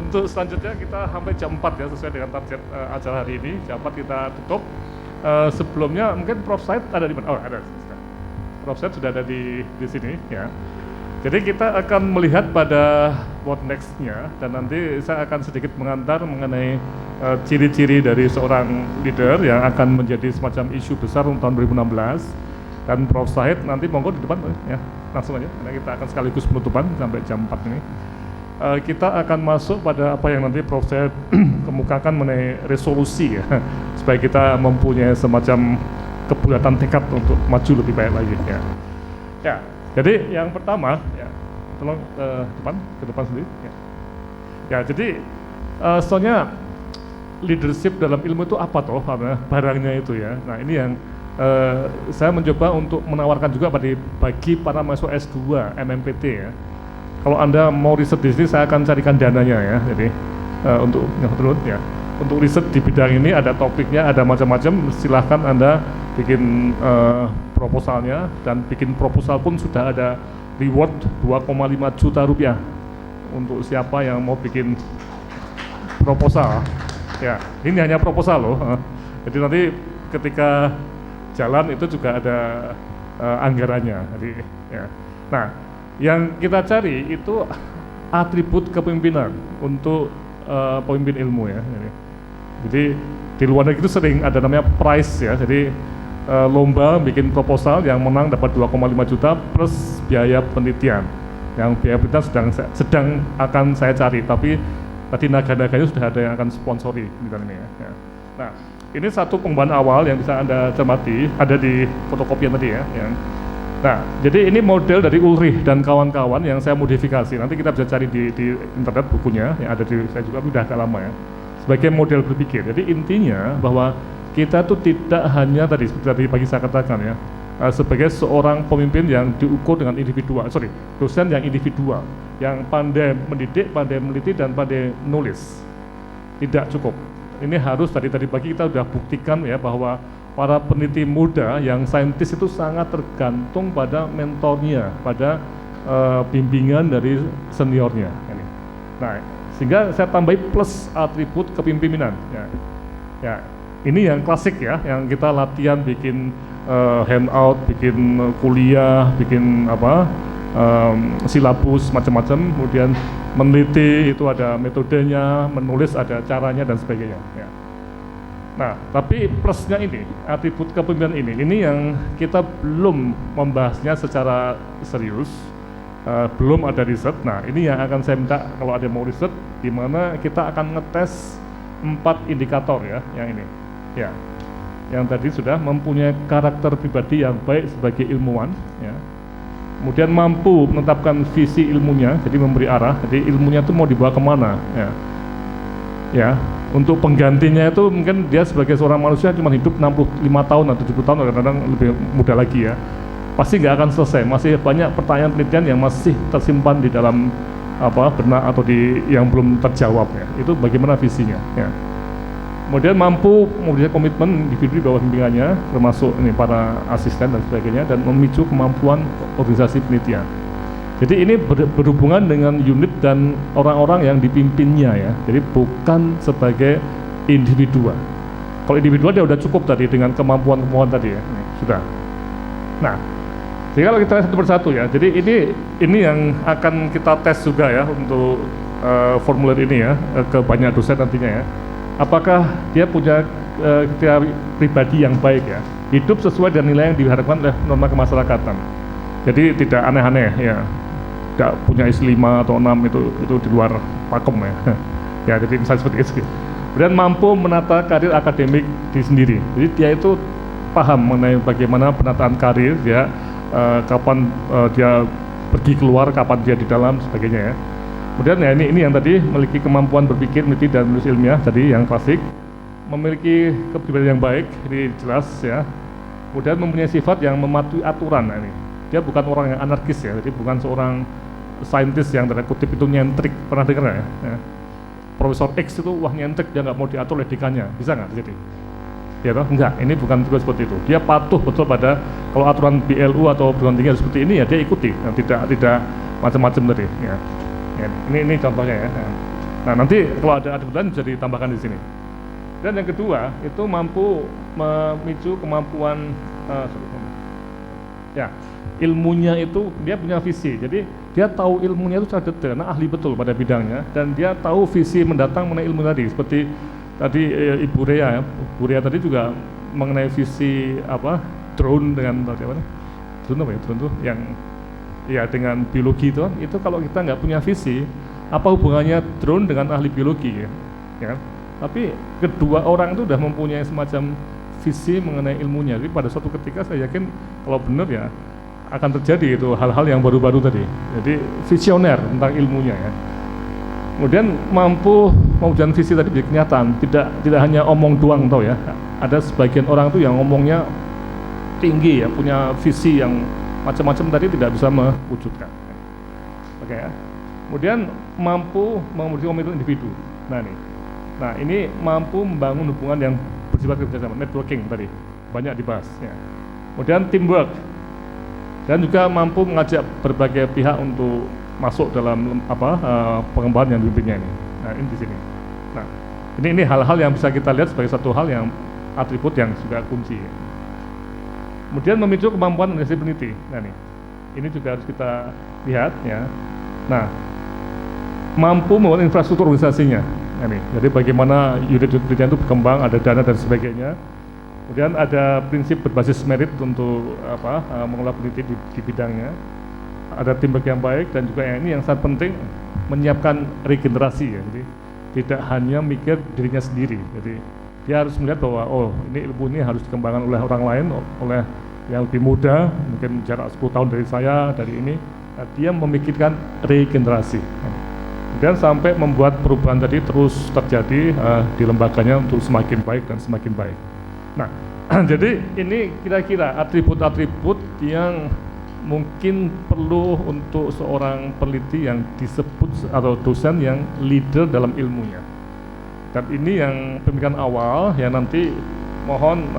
untuk selanjutnya kita sampai jam 4 ya, sesuai dengan target acara hari ini. Jam 4 kita tutup. Sebelumnya mungkin Prof Said ada di mana? Oh, ada. Prof Said sudah ada di sini ya. Jadi kita akan melihat pada what next-nya, dan nanti saya akan sedikit mengantar mengenai ciri-ciri dari seorang leader yang akan menjadi semacam isu besar untuk tahun 2016. Dan Prof Said nanti monggo di depan ya, langsung aja, karena kita akan sekaligus penutupan sampai jam 4 ini. Kita akan masuk pada apa yang nanti Prof Said kemukakan mengenai resolusi ya, supaya kita mempunyai semacam kebulatan tekad untuk maju lebih baik lagi ya. Ya. Jadi yang pertama, ya, tolong ke depan sendiri. Ya, jadi soalnya leadership dalam ilmu itu apa toh, barangnya itu ya. Nah ini yang saya mencoba untuk menawarkan juga bagi para mahasiswa S2 MMPT ya. Kalau Anda mau riset di sini, saya akan carikan dananya ya. Jadi untuk riset di bidang ini ada topiknya, ada macam-macam. Silahkan Anda bikin proposalnya, dan bikin proposal pun sudah ada reward 2,5 juta rupiah untuk siapa yang mau bikin proposal. Ya, ini hanya proposal loh. Jadi nanti ketika jalan itu juga ada anggarannya. Jadi, ya. Nah, yang kita cari itu atribut kepemimpinan untuk pemimpin ilmu ya. Jadi di luar negeri itu sering ada namanya prize ya. Jadi lomba bikin proposal, yang menang dapat 2,5 juta plus biaya penelitian. Yang biaya penelitian sedang akan saya cari, tapi tadi naga-naganya sudah ada yang akan sponsori di dalam ini ya. Nah, ini satu pengembangan awal yang bisa Anda cermati, ada di fotokopian tadi ya. Nah, jadi ini model dari Ulrich dan kawan-kawan yang saya modifikasi. Nanti kita bisa cari di internet bukunya, yang ada di saya juga, udah agak lama ya. Sebagai model berpikir. Jadi intinya bahwa kita tuh tidak hanya tadi seperti tadi pagi saya katakan ya, sebagai seorang pemimpin yang diukur dengan dosen yang individual, yang pandai mendidik, pandai meneliti, dan pandai nulis. Tidak cukup. Ini harus tadi pagi kita sudah buktikan ya, bahwa para peneliti muda yang saintis itu sangat tergantung pada mentornya, pada bimbingan dari seniornya. Nah, sehingga saya tambahi plus atribut kepemimpinan. Ya. Ini yang klasik ya, yang kita latihan bikin handout, bikin kuliah, bikin silabus macam-macam, kemudian meneliti itu ada metodenya, menulis ada caranya dan sebagainya. Ya. Nah, tapi plusnya ini, atribut kepemimpinan ini yang kita belum membahasnya secara serius, belum ada riset. Nah, ini yang akan saya minta kalau ada yang mau riset, di mana kita akan ngetes 4 indikator ya, yang ini. Ya, yang tadi sudah mempunyai karakter pribadi yang baik sebagai ilmuwan, ya. Kemudian mampu menetapkan visi ilmunya, jadi memberi arah, jadi ilmunya itu mau dibawa kemana, ya. Ya, untuk penggantinya itu mungkin dia sebagai seorang manusia cuma hidup 65 tahun atau 70 tahun, kadang-kadang lebih muda lagi ya. Pasti nggak akan selesai, masih banyak pertanyaan penelitian yang masih tersimpan di dalam benak atau yang belum terjawab ya. Itu bagaimana visinya, ya. Kemudian mampu memberikan komitmen individu di bawah bimbingannya, termasuk ini para asisten dan sebagainya, dan memicu kemampuan organisasi penelitian. Jadi ini berhubungan dengan unit dan orang-orang yang dipimpinnya ya. Jadi bukan sebagai individu. Kalau individual dia udah cukup tadi dengan kemampuan tadi ya. Sudah. Nah, jadi kalau kita satu persatu ya. Jadi ini yang akan kita tes juga ya untuk formulir ini ya ke banyak dosen nantinya ya. Apakah dia punya pribadi yang baik ya, hidup sesuai dengan nilai yang diharapkan oleh norma kemasyarakatan. Jadi tidak aneh-aneh ya, tidak punya istri 5 atau 6 itu di luar pakem ya. Ya, jadi misalnya seperti itu. Kemudian mampu menata karir akademik di sendiri. Jadi dia itu paham mengenai bagaimana penataan karir dia, kapan dia pergi keluar, kapan dia di dalam, sebagainya ya. Kemudian ya ini yang tadi memiliki kemampuan berpikir, meneliti dan menulis ilmiah, tadi yang klasik, memiliki kepribadian yang baik, ini jelas ya. Kemudian mempunyai sifat yang mematuhi aturan. Nah, ini dia bukan orang yang anarkis ya, jadi bukan seorang saintis yang tanda kutip itu nyentrik, pernah dengar ya? Profesor X itu wah nyentrik, dia nggak mau diatur oleh dekannya, bisa nggak jadi? Ya toh? Enggak, ini bukan juga seperti itu. Dia patuh betul pada kalau aturan BLU atau perguruan tinggi seperti ini ya dia ikuti, tidak macam-macam tadi. Ya. Ya, ini contohnya ya. Nah, nanti kalau ada atributan bisa ditambahkan di sini. Dan yang kedua itu mampu memicu kemampuan ya, ilmunya itu dia punya visi. Jadi dia tahu ilmunya itu secara detail, nah ahli betul pada bidangnya, dan dia tahu visi mendatang mengenai ilmu tadi. Seperti tadi Ibu Rea ya, Bu Rea tadi juga mengenai visi apa drone dengan tadi apa? Drone apa ya? Drone tuh yang ya dengan biologi itu kalau kita nggak punya visi, apa hubungannya drone dengan ahli biologi ya? Ya kan? Tapi kedua orang itu sudah mempunyai semacam visi mengenai ilmunya. Jadi pada suatu ketika saya yakin kalau benar ya akan terjadi itu hal-hal yang baru-baru tadi. Jadi visioner tentang ilmunya ya. Kemudian mampu mewujudkan visi tadi menjadi kenyataan. Tidak hanya omong doang tau ya. Ada sebagian orang tuh yang ngomongnya tinggi ya, punya visi yang macam-macam tadi tidak bisa mewujudkan. Oke ya. Kemudian mampu memiliki komitmen individu. Nah ini mampu membangun hubungan yang bersifat kerjasama, networking tadi banyak dibahas ya. Kemudian teamwork, dan juga mampu mengajak berbagai pihak untuk masuk dalam pengembangan yang dipimpinnya ini. Nah ini di sini. Nah ini hal-hal yang bisa kita lihat sebagai satu hal yang atribut yang juga kunci ya. Kemudian memicu kemampuan organisasi peneliti. Nah ini juga harus kita lihat ya. Nah mampu membangun infrastruktur organisasinya. Ini. Jadi bagaimana unit penelitian itu berkembang, ada dana dan sebagainya. Kemudian ada prinsip berbasis merit untuk mengelola peneliti di bidangnya. Ada teamwork yang baik, dan juga ini yang sangat penting menyiapkan regenerasi ya. Jadi tidak hanya mikir dirinya sendiri. Jadi dia harus melihat bahwa ini ilmu ini harus dikembangkan oleh orang lain, oleh yang lebih muda, mungkin jarak 10 tahun dari saya, dari ini. Nah, dia memikirkan regenerasi. Dan sampai membuat perubahan tadi terus terjadi di lembaganya untuk semakin baik dan semakin baik. Nah, jadi ini kira-kira atribut-atribut yang mungkin perlu untuk seorang peneliti yang disebut atau dosen yang leader dalam ilmunya. Dan ini yang pemikiran awal yang nanti mohon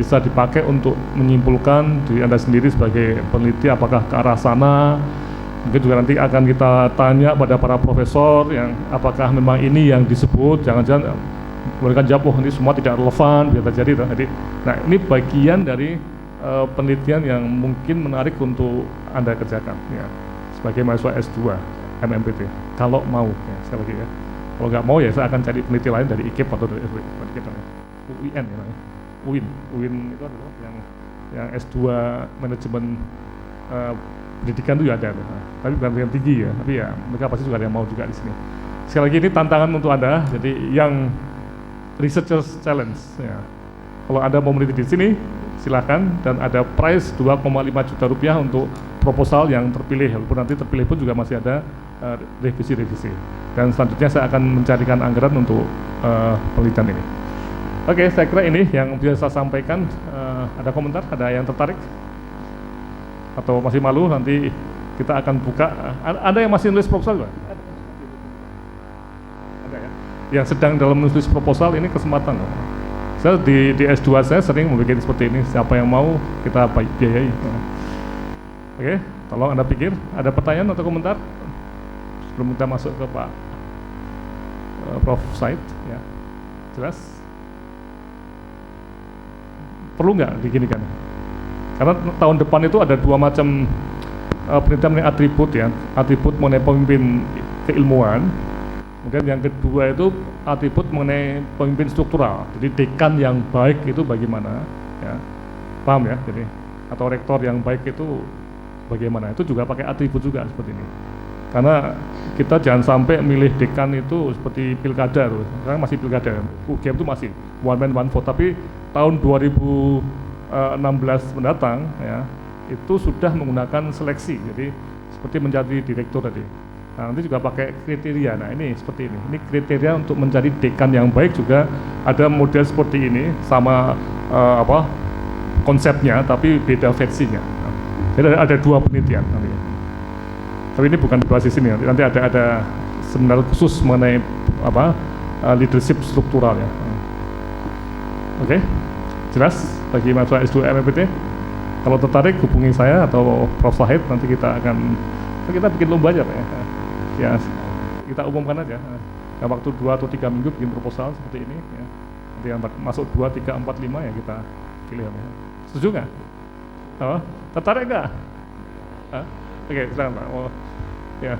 bisa dipakai untuk menyimpulkan diri Anda sendiri sebagai peneliti apakah ke arah sana. Mungkin juga nanti akan kita tanya pada para profesor yang apakah memang ini yang disebut, jangan-jangan mereka jawab ini semua tidak relevan, bisa terjadi. Jadi, nah ini bagian dari penelitian yang mungkin menarik untuk Anda kerjakan ya, sebagai mahasiswa S2 MMPT kalau mau ya, sekali lagi ya. Kalau nggak mau ya saya akan cari peneliti lain dari IKIP atau dari UIN ya, UIN itu adalah yang S2 manajemen pendidikan itu ya ada, tapi bukan yang tinggi ya, tapi ya mereka pasti juga ada yang mau juga di sini. Sekali lagi ini tantangan untuk Anda, jadi yang Researchers Challenge ya. Kalau Anda mau meneliti di sini, silakan, dan ada prize 2,5 juta rupiah untuk proposal yang terpilih, walaupun nanti terpilih pun juga masih ada revisi-revisi. Dan selanjutnya saya akan mencarikan anggaran untuk penelitian ini. Oke, saya kira ini yang bisa saya sampaikan. Ada komentar? Ada yang tertarik? Atau masih malu? Nanti kita akan buka. Ada yang masih nulis proposal Pak? Ada ya? Yang sedang dalam menulis proposal, ini kesempatan loh. Saya di S2 saya sering membuat seperti ini. Siapa yang mau kita biayai. Oke, tolong Anda pikir. Ada pertanyaan atau komentar sebelum kita masuk ke Pak Prof. Said ya. Jelas? Perlu nggak diginikan? Karena tahun depan itu ada dua macam penelitian mengenai atribut ya, atribut mengenai pemimpin keilmuan. Kemudian yang kedua itu atribut mengenai pemimpin struktural. Jadi dekan yang baik itu bagaimana? Ya, paham ya? Jadi atau rektor yang baik itu bagaimana? Itu juga pakai atribut juga seperti ini. Karena kita jangan sampai milih dekan itu seperti pilkada tuh. Sekarang masih pilkada. UGM itu masih one man one vote. Tapi tahun 2016 mendatang ya itu sudah menggunakan seleksi. Jadi seperti menjadi direktur tadi. Nah, nanti juga pakai kriteria. Nah, ini seperti ini. Ini kriteria untuk mencari dekan yang baik juga ada model seperti ini sama konsepnya tapi beda versinya. Nah, jadi ada dua penelitian nanti. Tapi ini bukan dibahas di sini. Nanti ada seminar khusus mengenai leadership struktural ya. Oke. Jelas bagi mahasiswa S2 MMPT? Kalau tertarik hubungi saya atau Prof. Wahid, nanti kita bikin lomba aja Pak ya. Ya, kita umumkan aja. Ya, waktu 2 atau 3 minggu bikin proposal seperti ini ya. Nanti yang masuk 2, 3, 4, 5 ya kita pilih ya. Setuju nggak? Oh, tertarik nggak? Oke, silakan Pak. Oh, ya.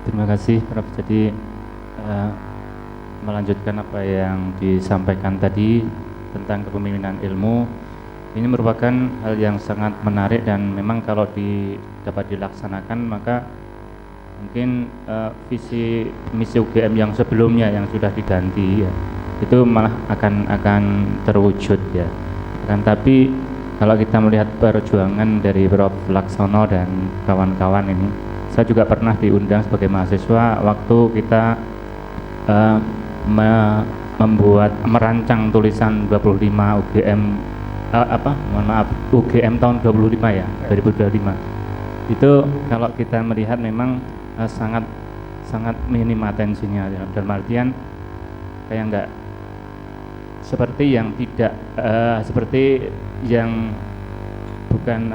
Terima kasih Prof. Jadi melanjutkan apa yang disampaikan tadi tentang kepemimpinan ilmu, ini merupakan hal yang sangat menarik dan memang kalau dapat dilaksanakan maka mungkin visi misi UGM yang sebelumnya yang sudah diganti ya, itu malah akan terwujud ya. Akan tapi kalau kita melihat perjuangan dari Prof. Laksono dan kawan-kawan ini, saya juga pernah diundang sebagai mahasiswa waktu kita merancang tulisan 25 UGM UGM tahun 25 ya, 2025. Itu kalau kita melihat memang sangat minim atensinya ya. Dalam artian kayak enggak seperti yang tidak seperti yang bukan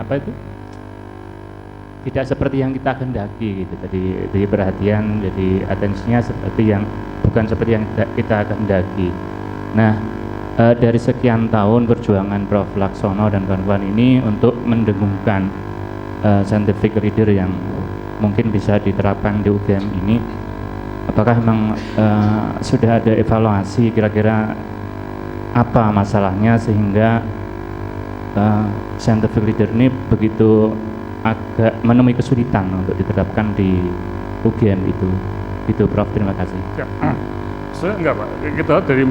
tidak seperti yang kita kehendaki gitu. Jadi perhatian, jadi atensinya seperti yang bukan seperti yang kita kehendaki. Nah, dari sekian tahun perjuangan Prof. Laksono dan kawan-kawan ini untuk mendengungkan scientific reader yang mungkin bisa diterapkan di UGM ini, apakah memang sudah ada evaluasi kira-kira apa masalahnya sehingga scientific reader ini begitu agak menemui kesulitan untuk diterapkan di UGM itu Prof. Terima kasih. Ya. Enggak Pak,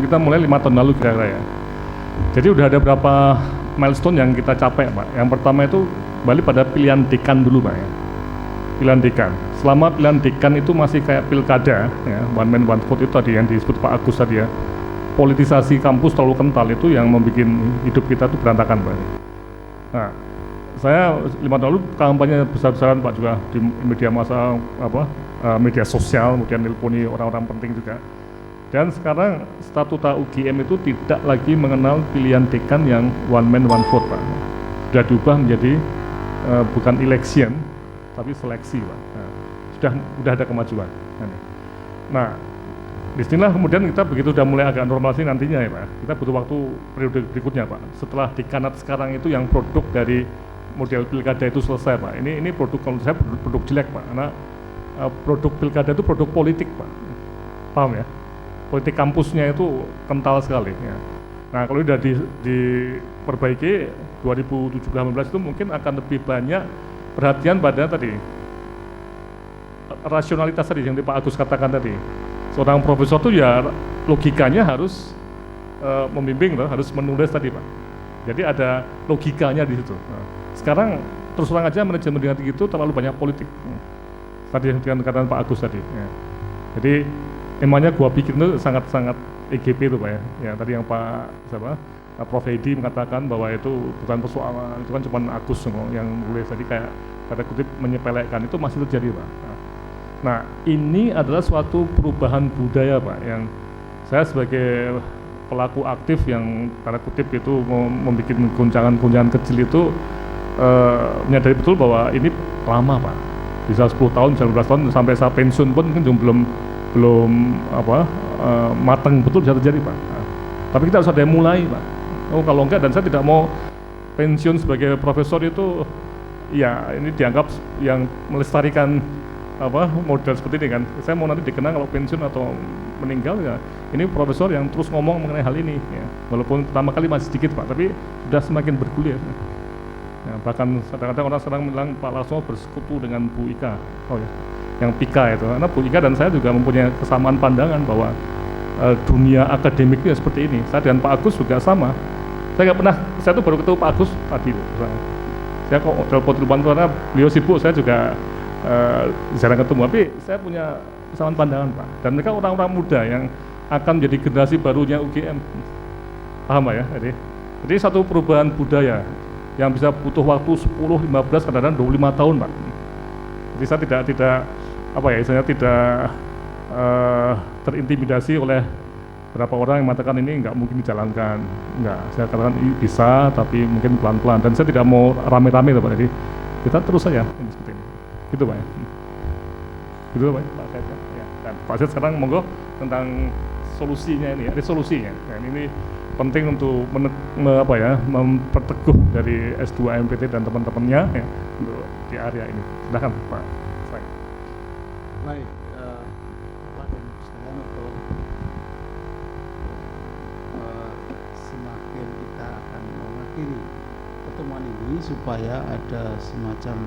kita mulai 5 tahun lalu kira-kira ya. Jadi udah ada berapa milestone yang kita capai Pak. Yang pertama itu balik pada pilihan dekan dulu Pak ya. Pilihan dekan. Selama pilihan dekan itu masih kayak pilkada ya, one man one vote itu tadi yang disebut Pak Agus tadi ya. Politisasi kampus terlalu kental, itu yang membuat hidup kita tuh berantakan Pak. Nah, saya 5 tahun lalu kampanye besar-besaran Pak juga di media massa media sosial, kemudian nelponi orang-orang penting juga. Dan sekarang statuta UGM itu tidak lagi mengenal pilihan dekan yang one man one vote Pak. Sudah diubah menjadi bukan election tapi seleksi Pak. Nah, sudah ada kemajuan. Nah, disinilah kemudian kita begitu sudah mulai agak normalisasi nantinya ya Pak. Kita butuh waktu periode berikutnya Pak. Setelah dekanat sekarang itu yang produk dari model pilkada itu selesai Pak. Ini produk, kalau saya produk jelek Pak, karena produk pilkada itu produk politik Pak. Paham ya? Politik kampusnya itu kental sekali ya. Nah, kalau sudah diperbaiki 2017-18 itu mungkin akan lebih banyak perhatian pada tadi rasionalitas tadi yang Pak Agus katakan tadi. Seorang profesor itu ya logikanya harus membimbing loh, harus menulis tadi Pak. Jadi ada logikanya di situ. Nah, sekarang terus terang aja manajemen dengan itu terlalu banyak politik. Tadi dengan kata Pak Agus tadi. Ya. Jadi emangnya gua pikir itu sangat-sangat EGP itu Pak ya. Ya tadi yang Prof. Edi mengatakan bahwa itu bukan persoalan, itu kan cuma Agus yang nulis tadi kayak kata kutip menyepelekan, itu masih terjadi Pak. Nah, ini adalah suatu perubahan budaya Pak yang saya sebagai pelaku aktif yang tanda kutip itu membuat goncangan-goncangan kecil itu menyadari betul bahwa ini lama Pak. Bisa 10 tahun, 15 tahun sampai saya pensiun pun mungkin belum matang betul bisa terjadi Pak. Nah, tapi kita harus ada yang mulai Pak. Oh kalau enggak, dan saya tidak mau pensiun sebagai profesor itu ya ini dianggap yang melestarikan model seperti ini kan. Saya mau nanti dikenang kalau pensiun atau meninggal ya ini profesor yang terus ngomong mengenai hal ini ya. Walaupun pertama kali masih sedikit Pak, tapi sudah semakin bergulir. Ya, bahkan kadang-kadang orang sekarang bilang Pak Laksono bersekutu dengan Bu Ika. Oh ya, yang Pika itu. Karena Bu Ika dan saya juga mempunyai kesamaan pandangan bahwa dunia akademiknya seperti ini. Saya dan Pak Agus juga sama. Saya tuh baru ketemu Pak Agus tadi. Saya kok telepon karena beliau sibuk, saya juga jarang ketemu. Tapi saya punya kesamaan pandangan Pak. Dan mereka orang-orang muda yang akan menjadi generasi barunya UGM. Paham Pak ya? Jadi satu perubahan budaya yang bisa butuh waktu 10, 15, kadang-kadang 25 tahun Pak. Jadi saya tidak terintimidasi oleh Berapa orang yang mengatakan ini nggak mungkin dijalankan, nggak. Saya katakan bisa, tapi mungkin pelan-pelan. Dan saya tidak mau rame-rame, Pak. Jadi kita terus saja ini seperti ini. Gitu, Pak. Gitu, Pak. Pak Syed. Ya. Dan Pak Syed sekarang monggo tentang solusinya ini, resolusinya. Dan ini penting untuk memperteguh dari S2 MPT dan teman-temannya ya, untuk di area ini. Silakan, Pak. Baik, Pak dan Ibu sekalian, untuk semakin kita akan mengakhiri pertemuan ini supaya ada semacam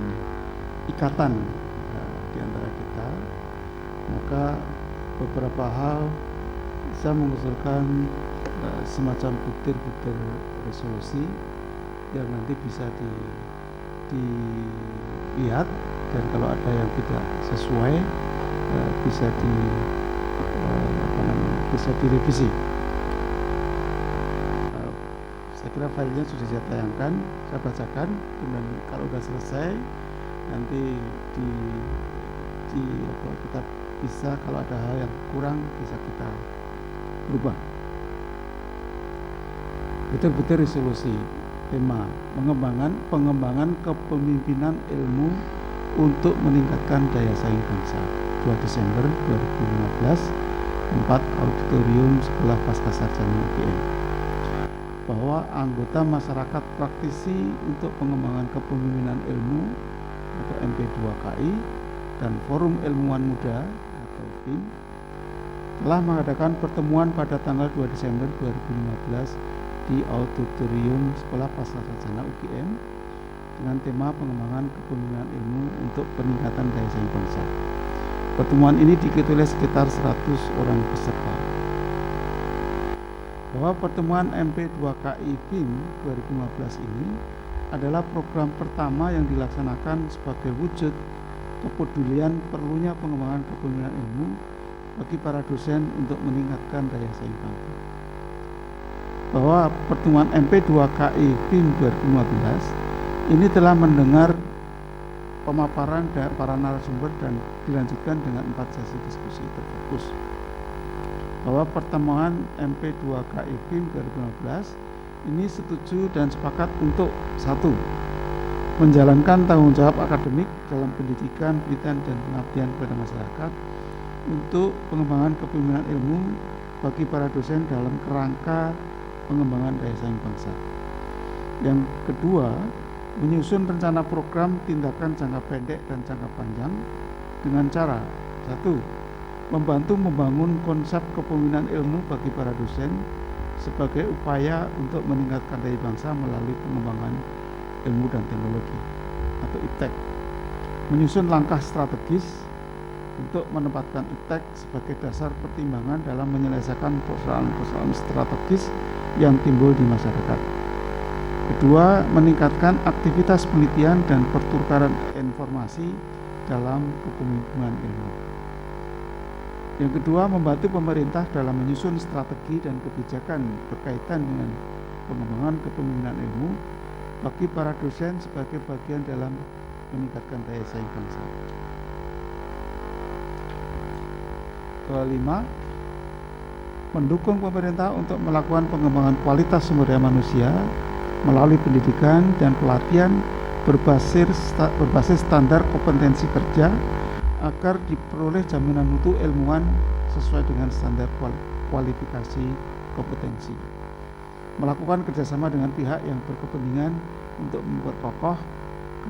ikatan di antara kita, maka beberapa hal saya mengusulkan semacam butir-butir resolusi yang nanti bisa dilihat, dan kalau ada yang tidak sesuai bisa bisa direvisi. Saya kira filenya sudah saya tayangkan, saya bacakan, dan kalau sudah selesai nanti kita bisa, kalau ada hal yang kurang bisa kita berubah. Betul-betul resolusi tema pengembangan kepemimpinan ilmu untuk meningkatkan daya saing bangsa, 2 Desember 2015, 4 Auditorium Sekolah Pascasarjana UGM. Bahwa anggota masyarakat praktisi untuk pengembangan kepemimpinan ilmu atau MP2KI dan Forum Ilmuwan Muda atau FIM telah mengadakan pertemuan pada tanggal 2 Desember 2015 di Auditorium Sekolah Pascasarjana UGM dengan tema pengembangan kepemimpinan ilmu untuk peningkatan daya saing bangsa. Pertemuan ini diikuti oleh sekitar 100 orang peserta. Bahwa pertemuan MP2KI FIM 2015 ini adalah program pertama yang dilaksanakan sebagai wujud kepedulian perlunya pengembangan kepemimpinan ilmu bagi para dosen untuk meningkatkan daya saing bangsa. Bahwa pertemuan MP2KI FIM 2015 ini telah mendengar pemaparan dari para narasumber dan dilanjutkan dengan 4 sesi diskusi terfokus. Bahwa pertemuan MP2KI FIM 2015 ini setuju dan sepakat untuk 1. Menjalankan tanggung jawab akademik dalam pendidikan, penelitian, dan pengabdian kepada masyarakat untuk pengembangan kepemimpinan ilmu bagi para dosen dalam kerangka pengembangan daya saing bangsa. Yang kedua, menyusun rencana program tindakan jangka pendek dan jangka panjang dengan cara 1. Membantu membangun konsep kepemimpinan ilmu bagi para dosen sebagai upaya untuk meningkatkan daya bangsa melalui pengembangan ilmu dan teknologi atau IPTEK. Menyusun langkah strategis untuk menempatkan IPTEK sebagai dasar pertimbangan dalam menyelesaikan persoalan-persoalan strategis yang timbul di masyarakat. Kedua, meningkatkan aktivitas penelitian dan pertukaran informasi dalam kepemimpinan ilmu. Yang kedua, membantu pemerintah dalam menyusun strategi dan kebijakan berkaitan dengan pengembangan kepemimpinan ilmu bagi para dosen sebagai bagian dalam meningkatkan daya saing bangsa. Kelima, mendukung pemerintah untuk melakukan pengembangan kualitas sumber daya manusia melalui pendidikan dan pelatihan berbasis standar kompetensi kerja agar diperoleh jaminan mutu ilmuwan sesuai dengan standar kualifikasi kompetensi. Melakukan kerjasama dengan pihak yang berkepentingan untuk memperkokoh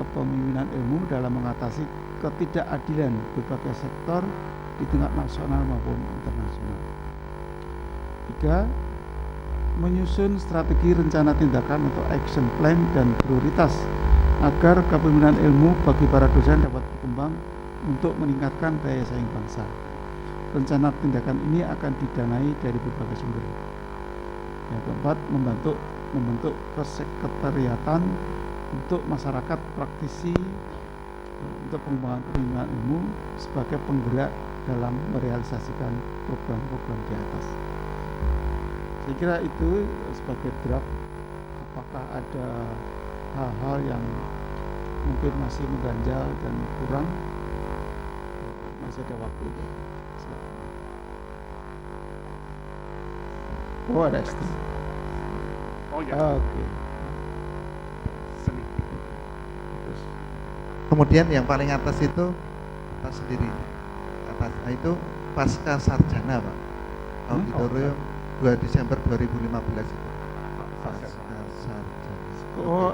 kepemimpinan ilmu dalam mengatasi ketidakadilan berbagai sektor di tingkat nasional maupun internasional. 3. Menyusun strategi rencana tindakan untuk action plan dan prioritas agar kepemimpinan ilmu bagi para dosen dapat berkembang untuk meningkatkan daya saing bangsa. Rencana tindakan ini akan didanai dari berbagai sumber. Yang keempat, membentuk kesekretariatan untuk masyarakat praktisi untuk pengembangan kepemimpinan ilmu sebagai penggerak dalam merealisasikan program-program di atas. Saya kira itu sebagai draft. Apakah ada hal-hal yang mungkin masih mengganjal dan kurang? Masih ada waktu. Oh, ada SD. Oh ya. Oke. Seni. Terus, Kemudian yang paling atas itu atas sendiri, atas itu pasca sarjana Pak, auditorium 2 Desember 2015 itu. Pasca sarjana. oh,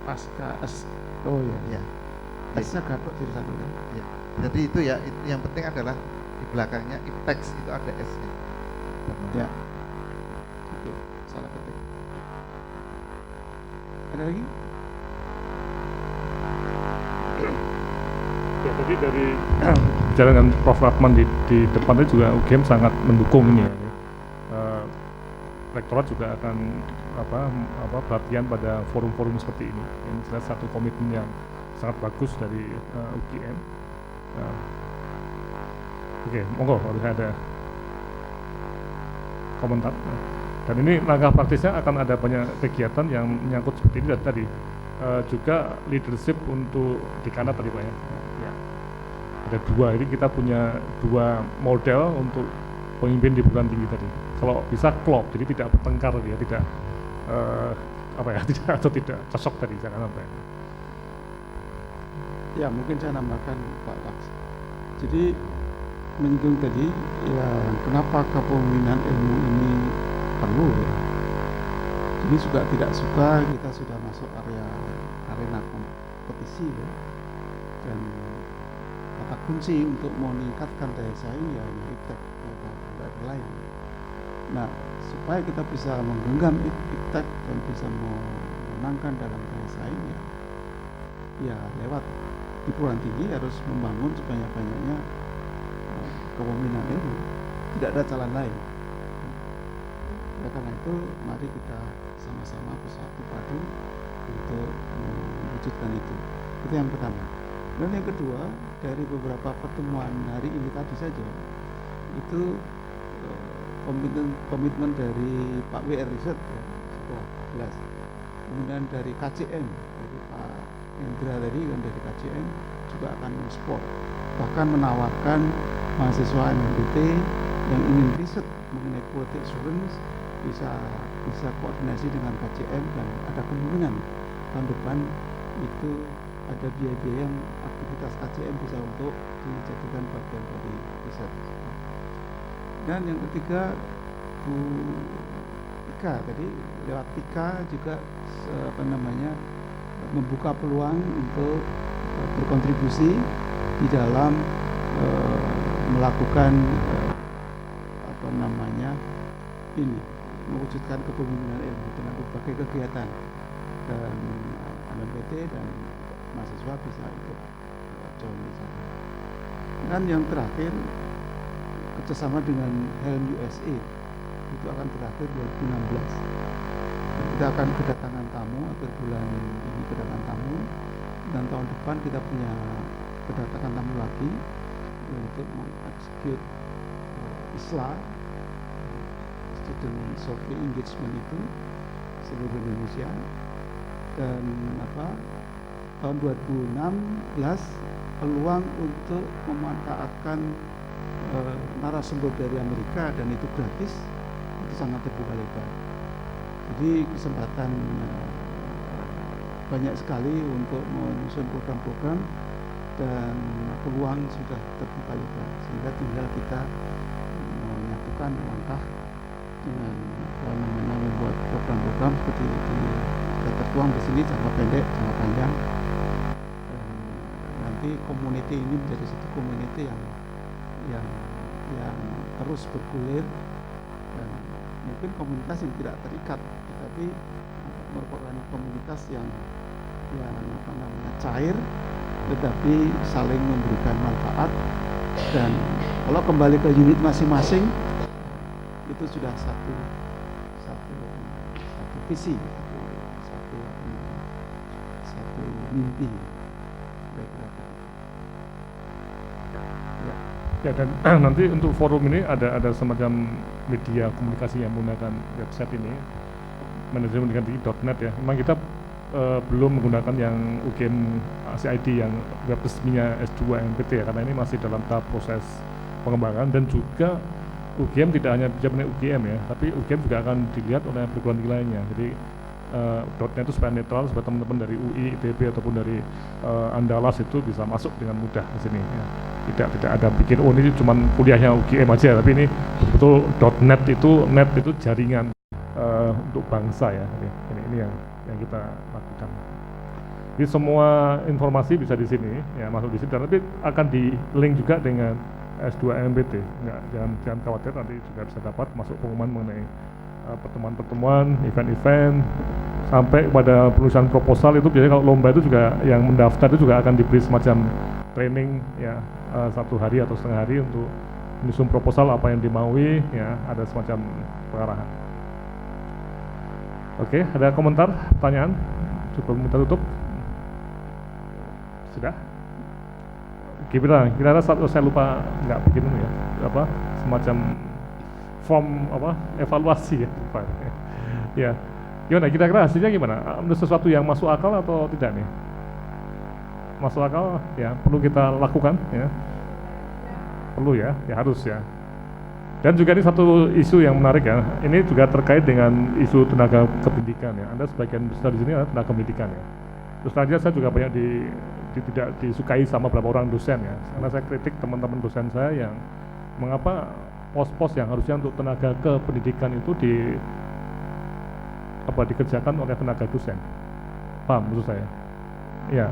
pasca S. Oh ya. Ya, S-nya Gatot jadi satu kan? ya. Jadi itu ya, yang penting adalah di belakangnya IPTEX itu ada S-nya. Ya. Oke, salah ketik. Ada lagi? Ya, tadi dari bicara dengan Prof. Rahman di depan tadi juga UGM sangat mendukung ini ya. Rektorat juga akan perhatian pada forum-forum seperti ini. Ini jelas satu komitmen yang sangat bagus dari UGM. Oke, monggo kalau ada komentar. Dan ini langkah praktisnya akan ada banyak kegiatan yang menyangkut seperti ini dan tadi juga leadership untuk di Kanada tadi Pak ya. Ada dua, ini kita punya dua model untuk pemimpin di perguruan tinggi tadi. Kalau bisa klop, jadi tidak bertengkar dia, tidak tidak cocok tadi jangan sampai. Ya, mungkin saya nambahkan Pak Laks. Jadi menyinggung tadi ya kenapa kepemimpinan ilmu ini perlu ya. Jadi juga tidak suka kita sudah masuk arena kompetisi ya. Dan kata kunci untuk meningkatkan daya saing ya IPTEK, tidak ada lain. Nah, supaya kita bisa menggenggam IPTEK dan bisa memenangkan dalam daya saing ya lewat di perguruan tinggi harus membangun sebanyak-banyaknya kepemimpinan ilmu. Tidak ada jalan lain. Oleh karena itu, mari kita sama-sama bersatu padu untuk mewujudkan itu. Itu yang pertama. Dan yang kedua, dari beberapa pertemuan hari ini tadi saja, itu komitmen dari Pak WR Riset ya, sudah jelas. Kemudian dari KCM, dari Pak Indra tadi kan dari KCM juga akan mensupport, bahkan menawarkan mahasiswa MMPT yang ingin riset mengenai quality assurance bisa koordinasi dengan KCM dan ada kemungkinan tahun depan itu ada biaya-biaya yang aktivitas KCM bisa untuk dijadikan bagian dari riset. Dan yang ketiga Bu Tika tadi lewat Tika juga membuka peluang untuk berkontribusi di dalam melakukan mewujudkan kepemimpinan ilmu dengan berbagai kegiatan dan MMPT dan mahasiswa bisa ikut join di sana. Dan yang terakhir kerjasama dengan Helm USA itu akan berakhir 2016. Kita akan kedatangan tamu akhir bulan ini kedatangan tamu dan tahun depan kita punya kedatangan tamu lagi untuk mengeksekut ISLA Student Survey Engagement itu seluruh Indonesia dan tahun 2016 peluang untuk memanfaatkan narasumber dari Amerika dan itu gratis itu sangat terbuka lebar. Jadi kesempatan banyak sekali untuk menyusun program-program dan peluang sudah terbuka lebar sehingga tinggal kita menyatukan langkah dengan membuat program-program seperti itu tertuang di sini jangka pendek, jangka panjang. Dan nanti community ini menjadi satu community yang terus bergulir dan mungkin komunitas yang tidak terikat, tetapi merupakan komunitas yang cair, tetapi saling memberikan manfaat. Dan kalau kembali ke unit masing-masing itu sudah satu visi, satu mimpi. Ya, dan nanti untuk forum ini ada semacam media komunikasi yang menggunakan website ini, manajemen.net ya. Memang kita belum menggunakan yang UGM CID yang web resminya S2 MPT ya, karena ini masih dalam tahap proses pengembangan dan juga UGM tidak hanya bicara mengenai UGM ya, tapi UGM juga akan dilihat oleh perguruan tinggi lainnya. Jadi .NET itu supaya netral, supaya teman-teman dari UI, ITB ataupun dari Andalas itu bisa masuk dengan mudah ke sini. Ya. Tidak ada bikin ini cuma kuliahnya UGM aja, tapi ini betul .NET itu jaringan untuk bangsa ya. Ini yang kita lakukan. Jadi semua informasi bisa di sini ya, masuk di sini, dan nanti akan di link juga dengan S2 MBT. Jangan khawatir, nanti juga bisa dapat masuk pengumuman mengenai pertemuan-pertemuan, event-event, sampai pada penulisan proposal. Itu biasanya kalau lomba itu juga yang mendaftar itu juga akan diberi semacam training ya, 1 hari atau setengah hari untuk menyusun proposal apa yang dimaui ya, ada semacam pengarahan. Oke, ada komentar, pertanyaan? Sebelum kita tutup. Sudah? Kira-kira saya lupa nggak bikin ya, apa semacam form apa evaluasi ya. Ya, gimana? Kira-kira hasilnya gimana? Ada sesuatu yang masuk akal atau tidak nih? Masuk akal ya, perlu kita lakukan ya. Perlu ya, ya harus ya. Dan juga ini satu isu yang menarik ya. Ini juga terkait dengan isu tenaga kependidikan ya. Anda sebagian besar di sini adalah tenaga pendidikan ya. Terus saja saya juga banyak tidak disukai sama beberapa orang dosen ya. Karena saya kritik teman-teman dosen saya yang mengapa pos-pos yang harusnya untuk tenaga kependidikan itu dikerjakan oleh tenaga dosen. Paham maksud saya? Ya.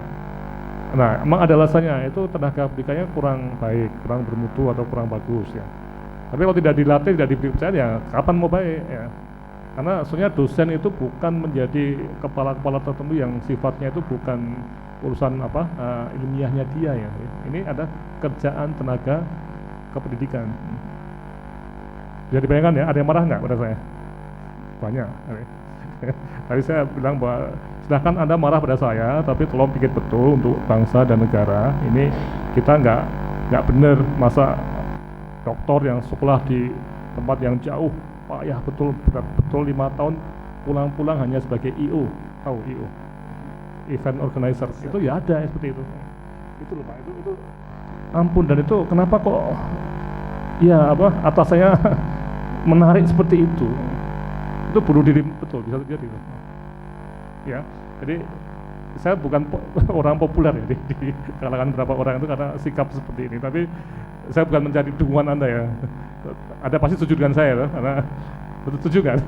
Nah, emang ada alasannya, itu tenaga pendidikannya kurang baik, kurang bermutu atau kurang bagus ya. Tapi kalau tidak dilatih, tidak dipercaya, ya kapan mau baik ya? Karena sebenarnya dosen itu bukan menjadi kepala-kepala tertentu yang sifatnya itu bukan urusan ilmiahnya dia ya. Ini ada kerjaan tenaga kependidikan. Bisa dibayangkan ya, ada yang marah nggak pada saya? Banyak. Tadi saya bilang bahwa silahkan Anda marah pada saya, tapi tolong pikir betul untuk bangsa dan negara. Ini kita nggak benar, masa doktor yang sekolah di tempat yang jauh, payah betul, berat betul 5 tahun, pulang-pulang hanya sebagai IO, tahu IO, event organizer, itu ya ada seperti itu. Itu loh Pak, itu ampun, dan itu kenapa kok ya atas saya menarik seperti itu bunuh diri betul, bisa terjadi ya. Jadi saya bukan orang populer ya di kalangan beberapa orang itu karena sikap seperti ini, tapi saya bukan mencari dukungan Anda ya. Ada pasti setuju dengan saya loh, karena betul setuju kan?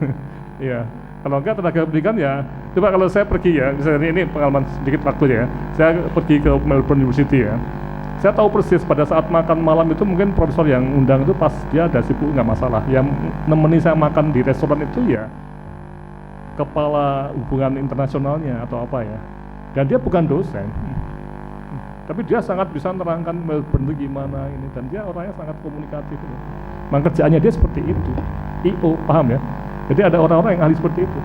Iya. Kalau enggak tenaga pendidikan ya, coba kalau saya pergi ya, misalnya ini pengalaman sedikit waktu ya, saya pergi ke Melbourne University ya. Saya tahu persis pada saat makan malam itu mungkin profesor yang undang itu pas dia ada sibuk nggak masalah. Yang nemeni saya makan di restoran itu ya kepala hubungan internasionalnya atau apa ya. Dan dia bukan dosen, tapi dia sangat bisa menerangkan Melbourne itu gimana ini, dan dia orangnya sangat komunikatif. Memang kerjaannya dia seperti itu, IO, paham ya? Jadi ada orang-orang yang ahli seperti itu.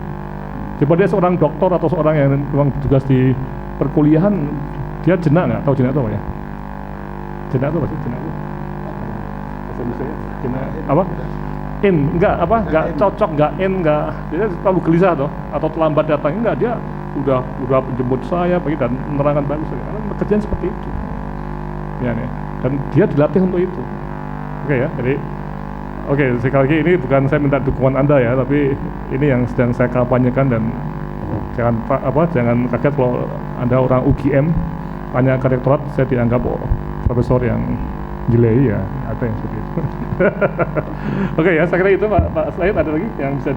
Coba dia seorang doktor atau seorang yang memang bertugas di perkuliahan, dia jenak nggak? Tahu jenak itu apa ya? Jenak itu apa sih? Jenak itu? Bahasa Indonesia ya? Jenak apa? Nggak cocok, nggak nggak. Dia terlalu gelisah toh, atau terlambat datang, enggak, dia udah menjemput saya pagi dan menerangkan bagus. Karena kerjaan seperti itu. Ya nih. Dan dia dilatih untuk itu. Oke ya, jadi sekali lagi ini bukan saya minta dukungan Anda ya, tapi ini yang sedang saya kampanyekan, dan jangan kaget kalau Anda orang UGM tanya ke rektorat saya dianggap profesor yang gile ya, ada yang seperti itu. Oke ya, saya kira itu Pak Said, ada lagi yang bisa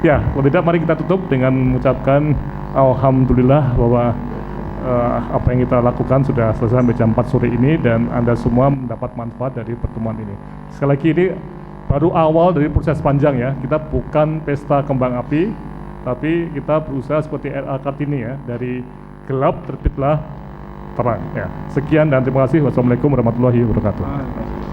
ya, kalau tidak mari kita tutup dengan mengucapkan alhamdulillah bahwa apa yang kita lakukan sudah selesai sampai jam 4 sore ini, dan Anda semua mendapat manfaat dari pertemuan ini. Sekali lagi, ini baru awal dari proses panjang ya. Kita bukan pesta kembang api, tapi kita berusaha seperti R.A. Kartini ya, dari gelap terbitlah terang ya. Sekian dan terima kasih. Wassalamualaikum warahmatullahi wabarakatuh.